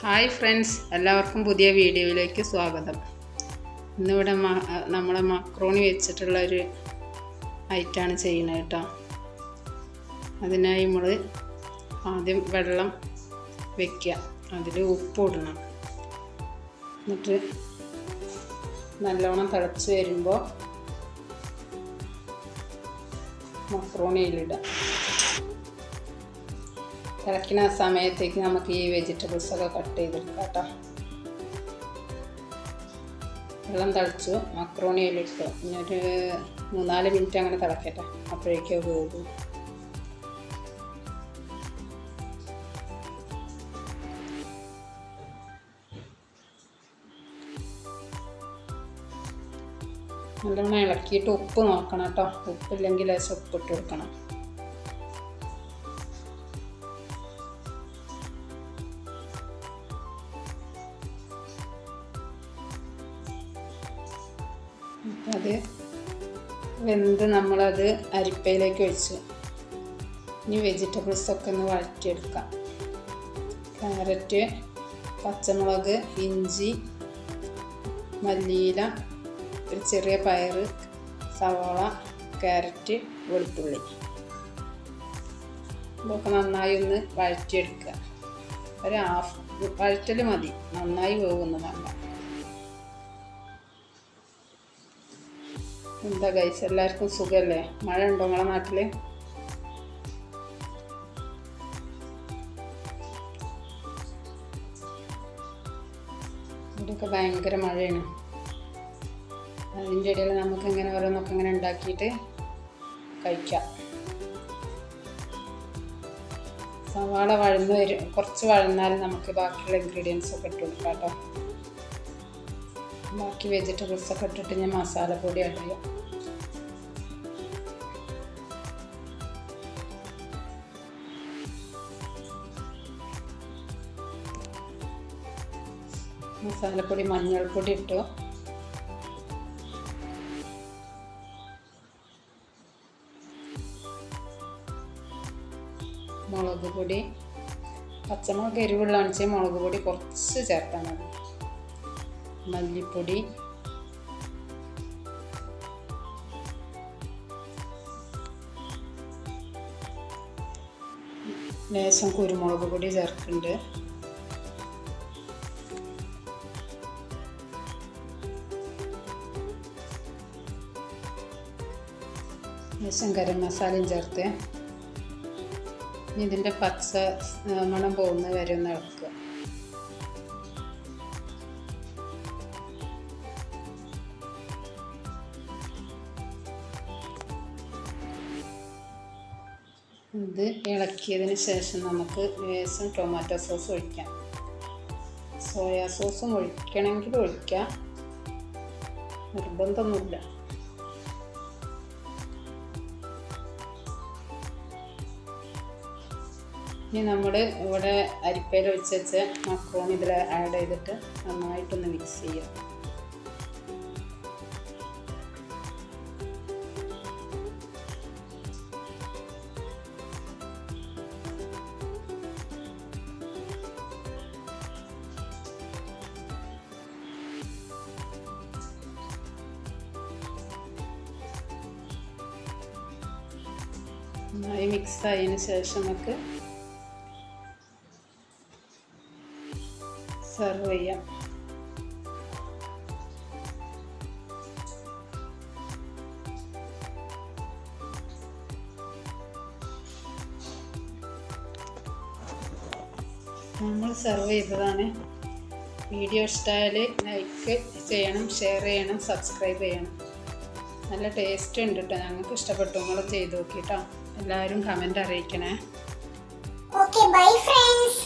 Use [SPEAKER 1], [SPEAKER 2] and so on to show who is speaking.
[SPEAKER 1] Hi friends, എല്ലാവർക്കും പുതിയ വീഡിയോയിലേക്ക് സ്വാഗതം. ഇന്നിവിടെ നമ്മളെ മക്രോണി വെച്ചിട്ടുള്ളൊരു ഐറ്റമാണ് ചെയ്യുന്നത് കേട്ടോ. അതിനായി നമ്മൾ ആദ്യം വെള്ളം വയ്ക്കുക, അതിൽ ഉപ്പ് ഇടണം. എന്നിട്ട് നല്ലോണം തിളച്ച് വരുമ്പോൾ മക്രോണിയിലിടാം. തിളയ്ക്കുന്ന സമയത്തേക്ക് നമുക്ക് ഈ വെജിറ്റബിൾസൊക്കെ കട്ട് ചെയ്തെടുക്കാം കേട്ടോ. വെള്ളം തിളച്ചു, മക്രോണിയിലിട്ടു. ഇനി ഒരു 3-4 മിനിറ്റ് അങ്ങനെ തിളക്കട്ടെ, അപ്പോഴേക്കും പോകും. നല്ലോണം ഇളക്കിയിട്ട് ഉപ്പ് നോക്കണം കേട്ടോ. ഉപ്പില്ലെങ്കിൽ ലേശം ഉപ്പിട്ട് കൊടുക്കണം. അത് വെന്ത് നമ്മളത് അരിപ്പയിലേക്ക് ഒഴിച്ചു. ഇനി വെജിറ്റബിൾസൊക്കെ ഒന്ന് വഴറ്റിയെടുക്കാം. ക്യാരറ്റ്, പച്ചമുളക്, ഇഞ്ചി, മല്ലിയില, ഒരു ചെറിയ പയറ്, സവാള, ക്യാരറ്റ്, വെളുത്തുള്ളി ഇതൊക്കെ നന്നായി ഒന്ന് വഴറ്റിയെടുക്കുക. ഒരു വഴറ്റൽ മതി, നന്നായി വേവുന്നതല്ല. എന്താ ഗൈസ്, എല്ലാവർക്കും സുഖമല്ലേ? മഴ ഉണ്ടോ നിങ്ങളെ നാട്ടിൽ? ഇവിടെയൊക്കെ ഭയങ്കര മഴയാണ്. അതിൻ്റെ ഇടയിൽ നമുക്ക് ഇങ്ങനെ ഓരോന്നൊക്കെ ഇങ്ങനെ ഉണ്ടാക്കിയിട്ട് കഴിക്കാം. സവാള വഴന്ന് വരും, കുറച്ച് വഴന്നാൽ നമുക്ക് ബാക്കിയുള്ള ഇൻഗ്രീഡിയൻസൊക്കെ ഇട്ട് കൊടുക്കാം കേട്ടോ. ബാക്കി വെജിറ്റബിൾസൊക്കെ ഇട്ടിട്ട് ഞാൻ മസാലപ്പൊടി ആഡ് ചെയ്യാം. മസാലപ്പൊടി, മഞ്ഞൾപ്പൊടി ഇട്ടു. മുളക് പൊടി, പച്ചമുളക് എരിവുള്ളതാണെന്ന് വെച്ചാൽ മുളക് പൊടി കുറച്ച് ചേർത്താൽ മതി. മല്ലിപ്പൊടി, ലേശം കുരുമുളക് പൊടി ചേർക്കുന്നുണ്ട്. ലേശം ഗരം മസാലയും ചേർത്ത് ഇതിൻ്റെ പച്ച മണം പോകുന്ന വരെ ഒന്ന് ഇളക്കുക. ഇത് ഇളക്കിയതിന് ശേഷം നമുക്ക് ലേശം ടൊമാറ്റോ സോസ് ഒഴിക്കാം. സോയാ സോസും ഒഴിക്കണമെങ്കിൽ ഒഴിക്കാം, നിർബന്ധമൊന്നുമില്ല. ഇനി നമ്മൾ ഇവിടെ അരിപ്പയിൽ ഒഴിച്ച് വെച്ച മക്രോണി ഇതിൽ ആഡ് ചെയ്തിട്ട് നന്നായിട്ടൊന്ന് മിക്സ് ചെയ്യാം. നന്നായി മിക്സ് ആയതിന് ശേഷം നമുക്ക് സെർവ് ചെയ്യാം. നമ്മൾ സെർവ് ചെയ്തതാണ്. വീഡിയോ ഇഷ്ടമായാൽ ലൈക്ക് ചെയ്യണം, ഷെയർ ചെയ്യണം, സബ്സ്ക്രൈബ് ചെയ്യണം. നല്ല ടേസ്റ്റ് ഉണ്ട് കേട്ടോ. ഞങ്ങൾക്ക് ഇഷ്ടപ്പെട്ടു. നിങ്ങൾ ചെയ്ത് നോക്കിട്ടോ. എല്ലാവരും കമൻറ്റ് അറിയിക്കണേ.
[SPEAKER 2] Okay, bye friends.